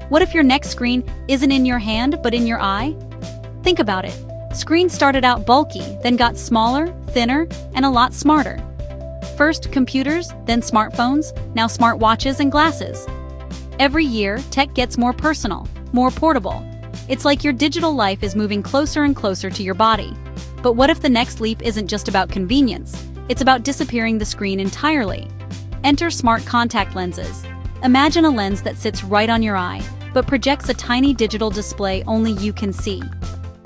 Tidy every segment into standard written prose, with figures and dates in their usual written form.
What if your next screen isn't in your hand but in your eye? Think about it. Screens started out bulky, then got smaller, thinner, and a lot smarter. First computers, then smartphones, now smartwatches and glasses. Every year, tech gets more personal, more portable. It's like your digital life is moving closer and closer to your body. But what if the next leap isn't just about convenience? It's about disappearing the screen entirely. Enter smart contact lenses. Imagine a lens that sits right on your eye, but projects a tiny digital display only you can see.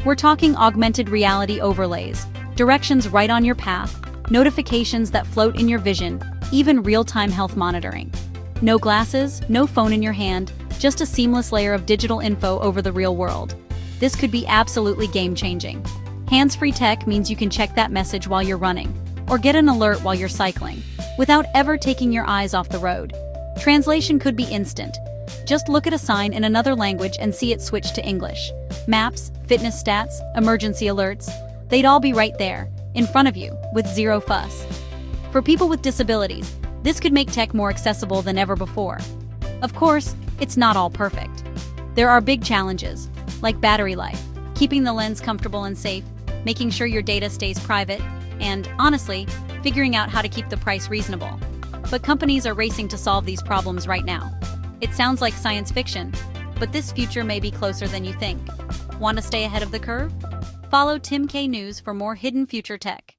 We're talking augmented reality overlays, directions right on your path, notifications that float in your vision, even real-time health monitoring. No glasses, no phone in your hand, just a seamless layer of digital info over the real world. This could be absolutely game-changing. Hands-free tech means you can check that message while you're running, or get an alert while you're cycling, without ever taking your eyes off the road. Translation could be instant. Just look at a sign in another language and see it switch to English. Maps, fitness stats, emergency alerts, they'd all be right there, in front of you, with zero fuss. For people with disabilities, this could make tech more accessible than ever before. Of course, it's not all perfect. There are big challenges, like battery life, keeping the lens comfortable and safe, making sure your data stays private, and, honestly, figuring out how to keep the price reasonable. But companies are racing to solve these problems right now. It sounds like science fiction, but this future may be closer than you think. Want to stay ahead of the curve? Follow TimK News for more hidden future tech.